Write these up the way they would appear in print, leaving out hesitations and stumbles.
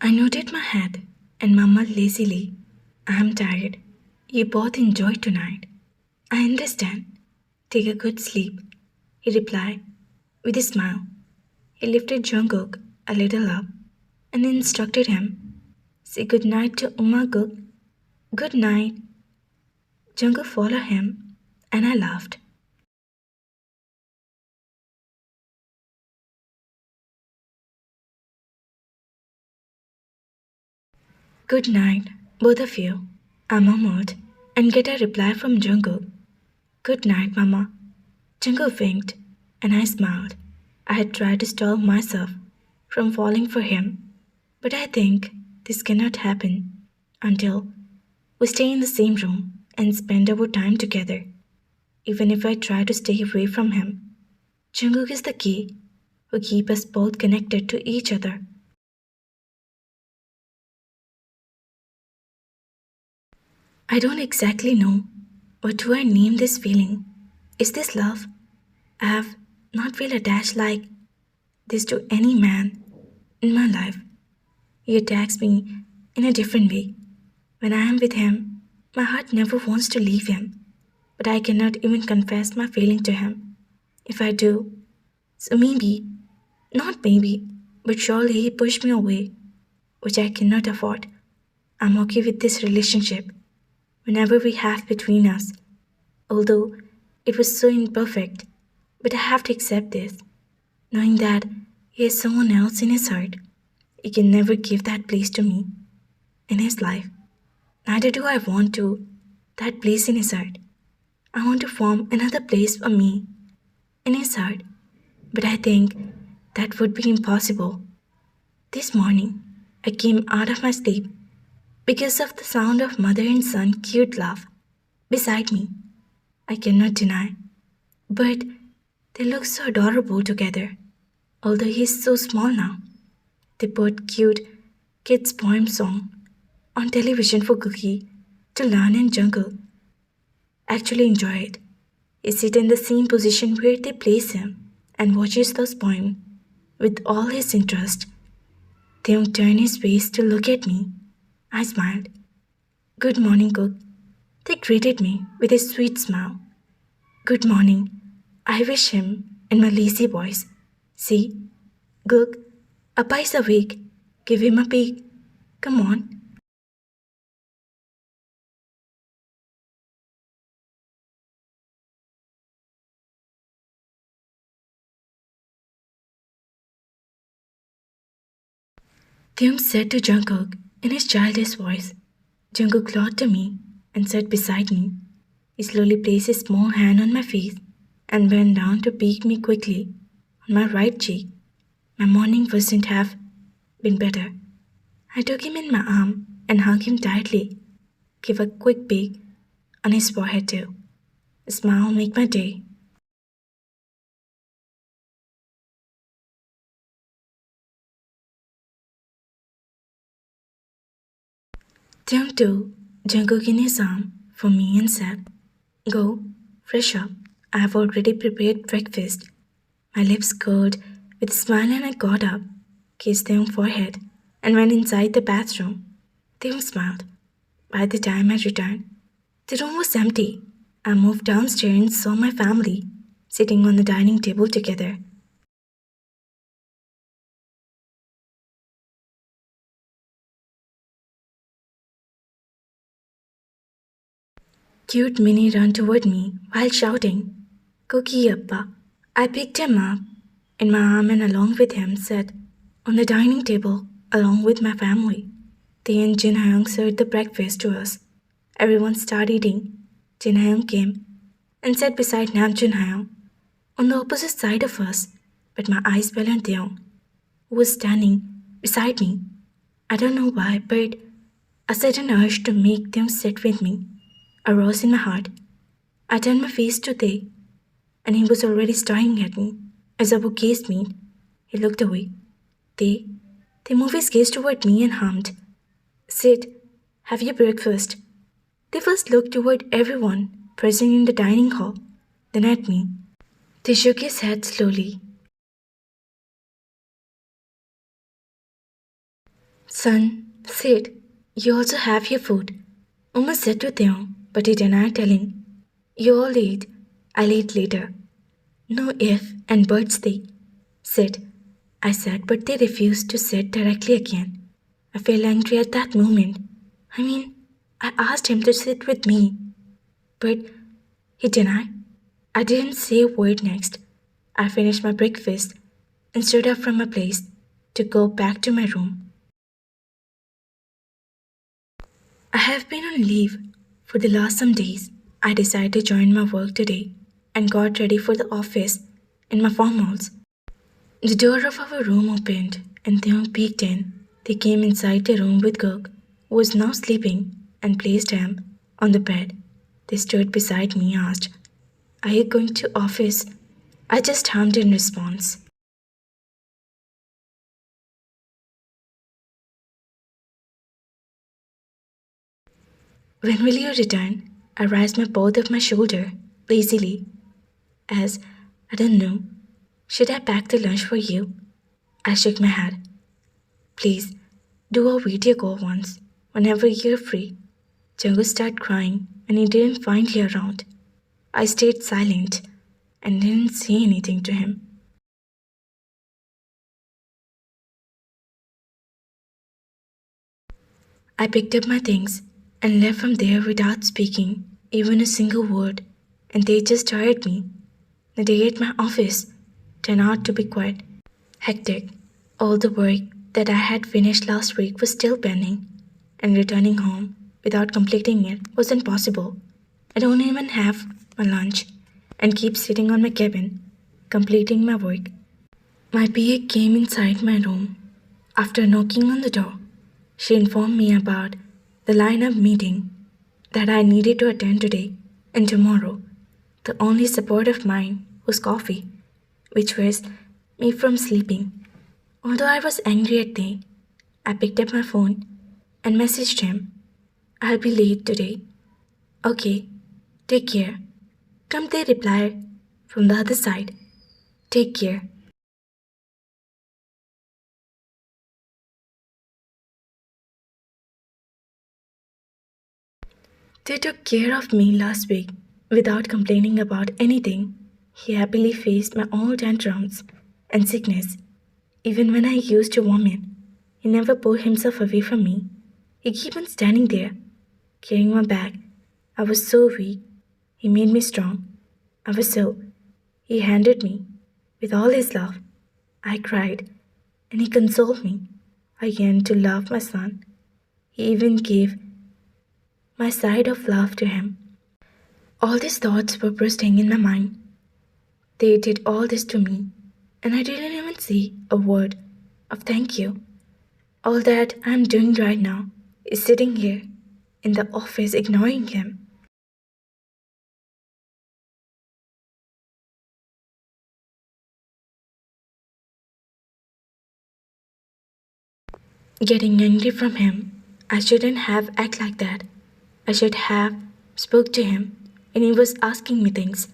I nodded my head and mumbled lazily, I'm tired. You both enjoy tonight. I understand. Take a good sleep, he replied with a smile. He lifted Jungkook a little up and instructed him, say good night to Umaguk. Good night. Jungkook followed him and I laughed. Good night, both of you. I murmured and get a reply from Jungkook. Good night, Mama. Jungkook winked and I smiled. I had tried to stop myself from falling for him, but I think this cannot happen until we stay in the same room and spend our time together. Even if I try to stay away from him, Jungkook is the key who keep us both connected to each other. I don't exactly know what do I name this feeling. Is this love? I have not felt attached like this to any man in my life. He attacks me in a different way. When I am with him, my heart never wants to leave him, but I cannot even confess my feeling to him. If I do, so maybe, not maybe, but surely he pushed me away, which I cannot afford. I'm okay with this relationship whenever we have between us, although it was so imperfect, but I have to accept this, knowing that he has someone else in his heart. He can never give that place to me in his life. Neither do I want to that place in his heart. I want to form another place for me in his heart, but I think that would be impossible. This morning, I came out of my sleep because of the sound of mother and son cute laugh beside me. I cannot deny, but they look so adorable together. Although he is so small now, they put cute kids poem song on television for Cookie to learn and Jungle actually enjoy it. He sits in the same position where they place him and watches those poems with all his interest. Then turned his face to look at me. I smiled. Good morning, Cook. They greeted me with a sweet smile. Good morning. I wish him in my lazy voice. See, Cook, Appa is awake. Give him a peek. Come on. Theum said to Jungkook in his childish voice. Jungkook clawed to me and sat beside me. He slowly placed his small hand on my face and bent down to peek me quickly on my right cheek. My morning wasn't have been better. I took him in my arm and hugged him tightly. Gave a quick peek on his forehead too. A smile made my day. Theum took Jungkook in his arm for me and said, Go, fresh up. I have already prepared breakfast. My lips curled with a smile and I got up, kissed Theum's forehead, and went inside the bathroom. Theum smiled. By the time I returned, the room was empty. I moved downstairs and saw my family sitting on the dining table together. Cute Minnie ran toward me while shouting, Cookie Appa. I picked him up in my arm and along with him sat on the dining table along with my family. They and Jin Hyung served the breakfast to us. Everyone started eating. Jin Hyung came and sat beside Nam Jin Hyung on the opposite side of us, but my eyes fell on Theung, who was standing beside me. I don't know why, but a sudden urge to make them sit with me arose in my heart. I turned my face to Tae, and he was already staring at me. As our gaze met, he looked away. They moved his gaze toward me and hummed, Sit, have your breakfast. They first looked toward everyone present in the dining hall, then at me. They shook his head slowly. Son, sit. You also have your food. Uma sat with him, but he denied telling. You all eat. I'll eat later. No if and buts they. Sit. I said, but they refused to sit directly again. I felt angry at that moment. I mean, I asked him to sit with me, but he denied. I didn't say a word next. I finished my breakfast and stood up from my place to go back to my room. I have been on leave for the last some days. I decided to join my work today and got ready for the office in my formals. The door of our room opened and they peeked in. They came inside the room with Cook, who was now sleeping, and placed him on the bed. They stood beside me, asked, Are you going to office? I just hummed in response. When will you return? I raised my both of my shoulder lazily, as I don't know. Should I pack the lunch for you? I shook my head. Please, do a video call once, whenever you're free. Jungle started crying when he didn't find you around. I stayed silent and didn't say anything to him. I picked up my things and left from there without speaking even a single word, and they just stared at me. The day at my office turned out to be quite hectic. All the work that I had finished last week was still pending, and returning home without completing it wasn't possible. I don't even have my lunch and keep sitting on my cabin, completing my work. My PA came inside my room after knocking on the door. She informed me about the line-up meeting that I needed to attend today and tomorrow. The only support of mine was coffee, which was me from sleeping. Although I was angry at day, I picked up my phone and messaged him. I'll be late today. Okay, take care. Come, they replied from the other side. Take care. They took care of me last week without complaining about anything. He happily faced my all tantrums and sickness. Even when I used to vomit, he never pulled himself away from me. He kept on standing there, carrying my bag. I was so weak. He made me strong. I was so. He handed me with all his love. I cried, and he consoled me. I yearned to love my son. He even gave my side of love to him. All these thoughts were bursting in my mind. They did all this to me, and I didn't even say a word of thank you. All that I'm doing right now is sitting here in the office ignoring him. Getting angry from him. I shouldn't have acted like that. I should have spoke to him and he was asking me things.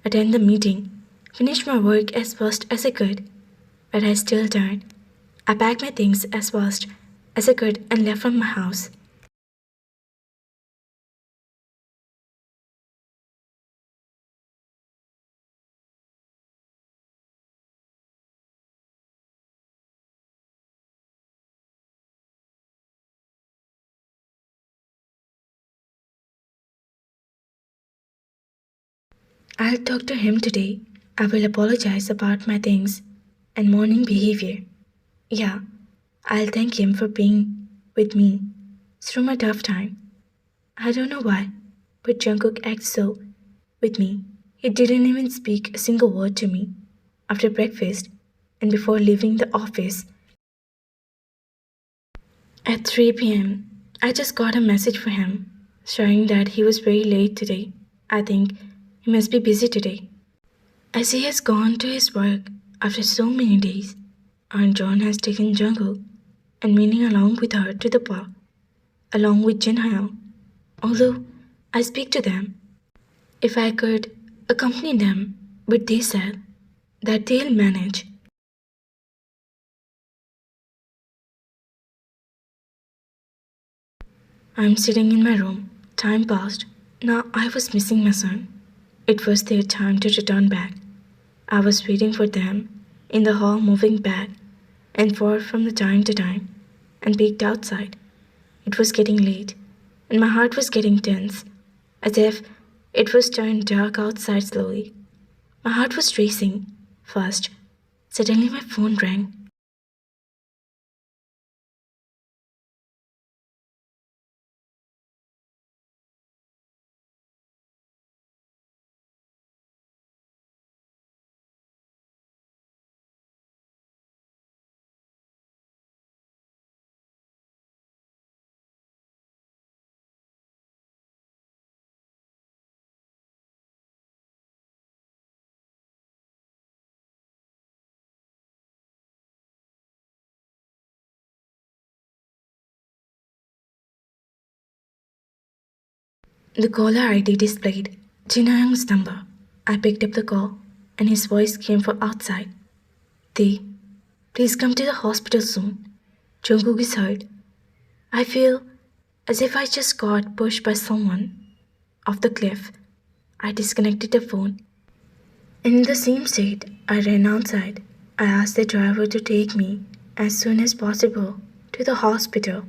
Attend the meeting, finish my work as fast as I could. But I still turned. I packed my things as fast as I could and left from my house. I'll talk to him today. I will apologize about my things and morning behavior. Yeah, I'll thank him for being with me through my tough time. I don't know why, but Jungkook acts so with me. He didn't even speak a single word to me after breakfast and before leaving the office. At 3 p.m., I just got a message for him showing that he was very late today. I think he must be busy today. As he has gone to his work after so many days, Aunt John has taken Jungkook and Minnie along with her to the park, along with Jin Hyun. Although I speak to them, if I could accompany them, but they said that they'll manage. I'm sitting in my room. Time passed. Now I was missing my son. It was their time to return back. I was waiting for them in the hall, moving back and forth from the time to time, and peeked outside. It was getting late, and my heart was getting tense, as if it was turned dark outside slowly. My heart was racing fast. Suddenly, my phone rang. The caller ID displayed Jinayang's number. I picked up the call, and his voice came from outside. Dee, please come to the hospital soon. Jungkook is hurt. I feel as if I just got pushed by someone off the cliff. I disconnected the phone. In the same state, I ran outside. I asked the driver to take me as soon as possible to the hospital.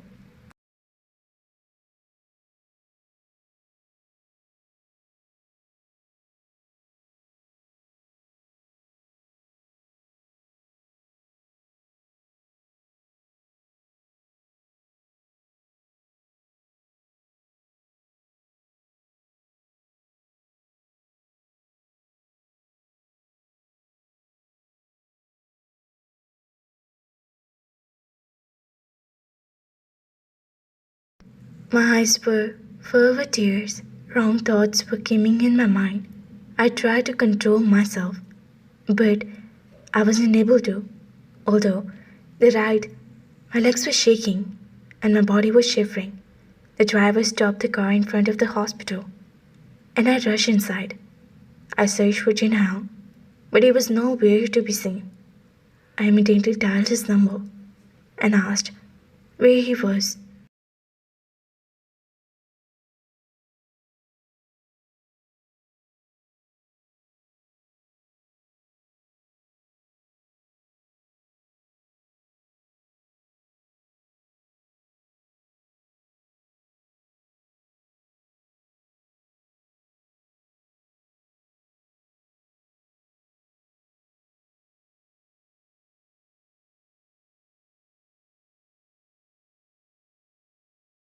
My eyes were full with tears. Wrong thoughts were coming in my mind. I tried to control myself, but I wasn't able to. Although the ride, my legs were shaking and my body was shivering. The driver stopped the car in front of the hospital, and I rushed inside. I searched for Jinhao, but he was nowhere to be seen. I immediately dialed his number and asked where he was.